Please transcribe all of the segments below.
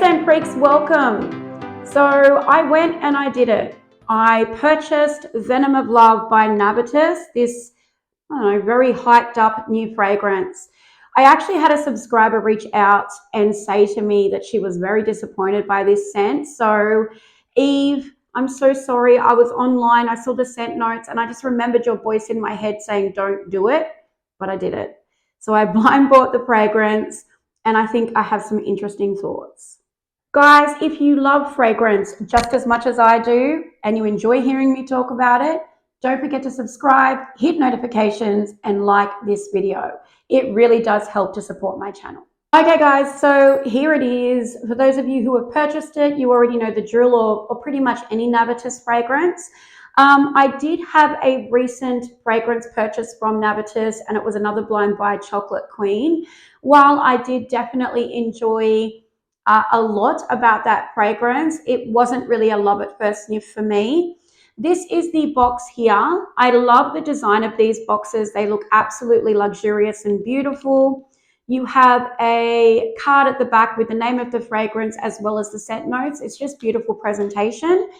scent freaks, welcome. So I went and I did it. I purchased Venom of Love by Navitus, this, I don't know, very hyped up new fragrance. I actually had a subscriber reach out and say to me that she was very disappointed by this scent. So Eve, I'm so sorry. I was online, I saw the scent notes, and I just remembered your voice in my head saying don't do it, but I did it. So I blind bought the fragrance, and I think I have some interesting thoughts. Guys, if you love fragrance just as much as I do and you enjoy hearing me talk about it, don't forget to subscribe, hit notifications, and like this video. It really does help to support my channel. Okay guys, so here it is. For those of you who have purchased it, you already know the drill, or pretty much any Navitus fragrance. I did have a recent fragrance purchase from Navitus, and it was another blind buy Chocolate Queen. While I did definitely enjoy a lot about that fragrance, it wasn't really a love at first sniff for me. This is the box here. I love the design of these boxes. They look absolutely luxurious and beautiful. You have a card at the back with the name of the fragrance as well as the scent notes. It's just beautiful presentation.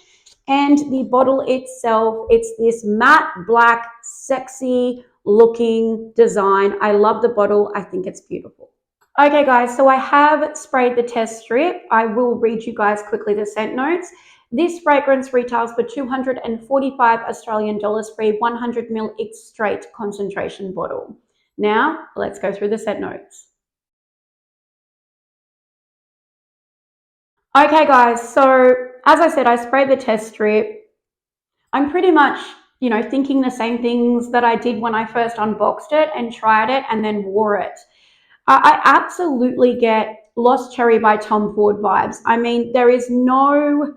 And the bottle itself, it's this matte black, sexy looking design. I love the bottle. I think it's beautiful. Okay guys, so I have sprayed the test strip. I will read you guys quickly the scent notes. This fragrance retails for 245 Australian dollars for a 100 ml straight concentration bottle. Now, let's go through the scent notes. Okay guys, so as I said, I sprayed the test strip. I'm pretty much, thinking the same things that I did when I first unboxed it and tried it and then wore it. I absolutely get Lost Cherry by Tom Ford vibes. I mean, there is no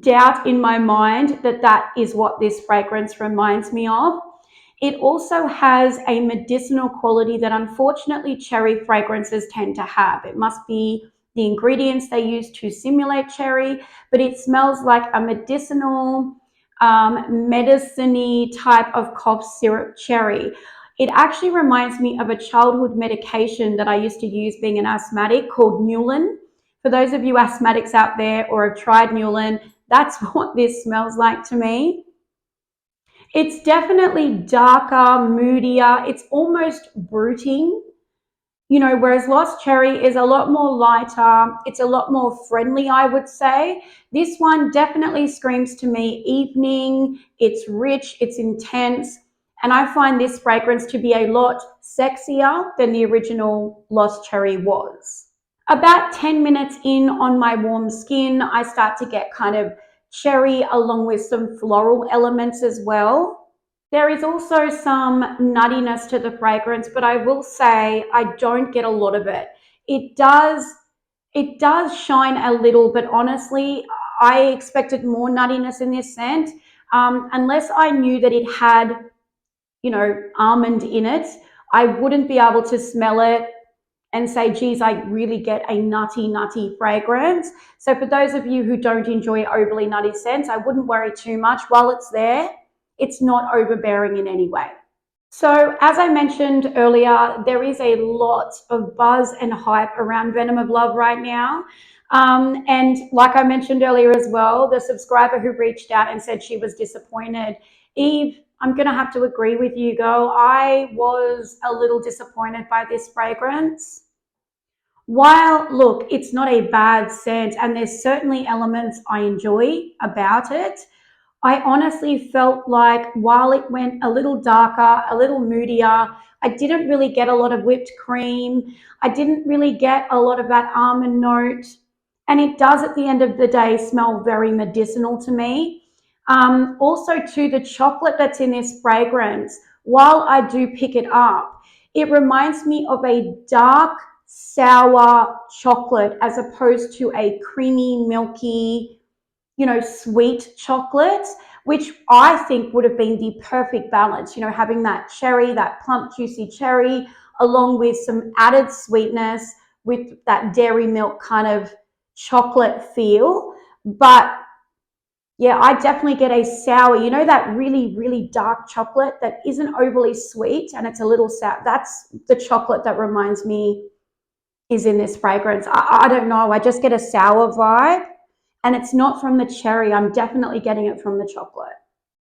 doubt in my mind that that is what this fragrance reminds me of. It also has a medicinal quality that unfortunately cherry fragrances tend to have. It must be the ingredients they use to simulate cherry, but it smells like a medicinal, medicine-y type of cough syrup cherry. It actually reminds me of a childhood medication that I used to use being an asthmatic called Newlin. For those of you asthmatics out there or have tried Newlin, that's what this smells like to me. It's definitely darker, moodier. It's almost brooding, whereas Lost Cherry is a lot more lighter. It's a lot more friendly, I would say. This one definitely screams to me evening. It's rich, it's intense. And I find this fragrance to be a lot sexier than the original Lost Cherry was. About 10 minutes in on my warm skin, I start to get kind of cherry along with some floral elements as well. There is also some nuttiness to the fragrance, but I will say I don't get a lot of it. It does shine a little, but honestly, I expected more nuttiness in this scent. Unless I knew that it had, almond in it, I wouldn't be able to smell it and say, geez, I really get a nutty fragrance. So for those of you who don't enjoy overly nutty scents, I wouldn't worry too much. While it's there, it's not overbearing in any way. So as I mentioned earlier, there is a lot of buzz and hype around Venom of Love right now. And like I mentioned earlier as well, the subscriber who reached out and said she was disappointed, Eve, I'm going to have to agree with you, girl. I was a little disappointed by this fragrance. While, look, it's not a bad scent and there's certainly elements I enjoy about it, I honestly felt like while it went a little darker, a little moodier, I didn't really get a lot of whipped cream. I didn't really get a lot of that almond note. And it does at the end of the day smell very medicinal to me. Also too, the chocolate that's in this fragrance, while I do pick it up, it reminds me of a dark, sour chocolate as opposed to a creamy, milky, sweet chocolate, which I think would have been the perfect balance, having that cherry, that plump, juicy cherry, along with some added sweetness with that dairy milk kind of chocolate feel. But yeah, I definitely get a sour, that really, really dark chocolate that isn't overly sweet and it's a little sour. That's the chocolate that reminds me is in this fragrance. I don't know. I just get a sour vibe, and it's not from the cherry. I'm definitely getting it from the chocolate.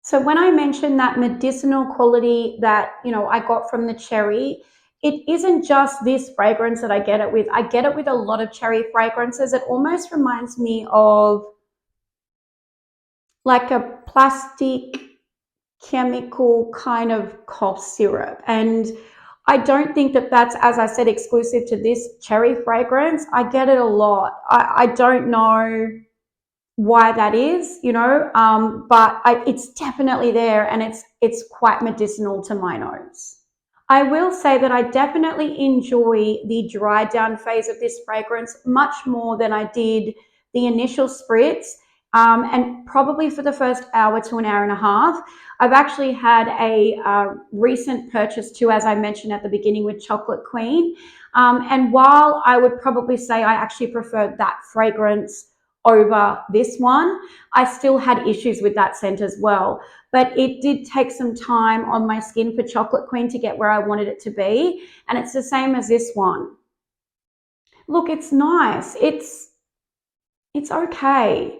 So when I mentioned that medicinal quality that, I got from the cherry, it isn't just this fragrance that I get it with. I get it with a lot of cherry fragrances. It almost reminds me of like a plastic chemical kind of cough syrup. And I don't think that that's, as I said, exclusive to this cherry fragrance. I get it a lot. I don't know why that is, but it's definitely there, and it's quite medicinal to my nose. I will say that I definitely enjoy the dry down phase of this fragrance much more than I did the initial spritz. And probably for the first hour to an hour and a half. I've actually had a recent purchase too, as I mentioned at the beginning, with Chocolate Queen. And while I would probably say I actually preferred that fragrance over this one, I still had issues with that scent as well. But it did take some time on my skin for Chocolate Queen to get where I wanted it to be. And it's the same as this one. Look, it's nice. It's okay.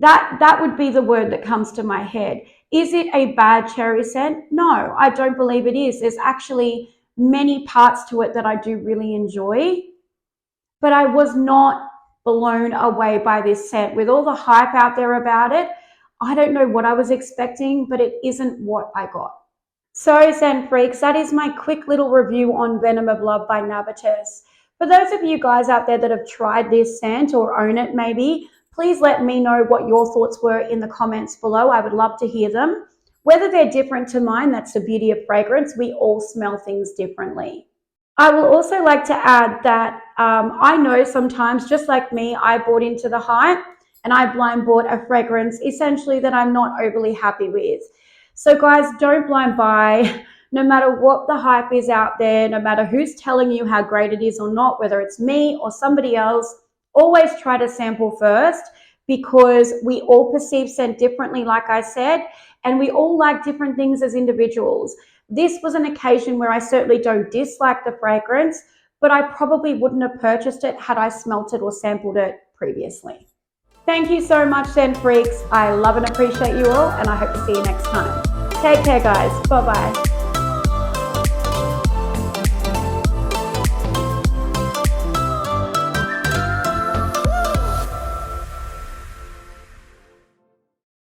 That would be the word that comes to my head. Is it a bad cherry scent? No, I don't believe it is. There's actually many parts to it that I do really enjoy, but I was not blown away by this scent. With all the hype out there about it, I don't know what I was expecting, but it isn't what I got. So, scent freaks, that is my quick little review on Venom of Love by Navitus. For those of you guys out there that have tried this scent or own it maybe, please let me know what your thoughts were in the comments below. I would love to hear them. Whether they're different to mine, that's the beauty of fragrance. We all smell things differently. I will also like to add that I know sometimes, just like me, I bought into the hype and I blind bought a fragrance essentially that I'm not overly happy with. So guys, don't blind buy. No matter what the hype is out there, no matter who's telling you how great it is or not, whether it's me or somebody else, always try to sample first, because we all perceive scent differently, like I said, and we all like different things as individuals. This was an occasion where I certainly don't dislike the fragrance, but I probably wouldn't have purchased it had I smelt it or sampled it previously. Thank you so much, scent freaks. I love and appreciate you all, and I hope to see you next time. Take care, guys. Bye-bye.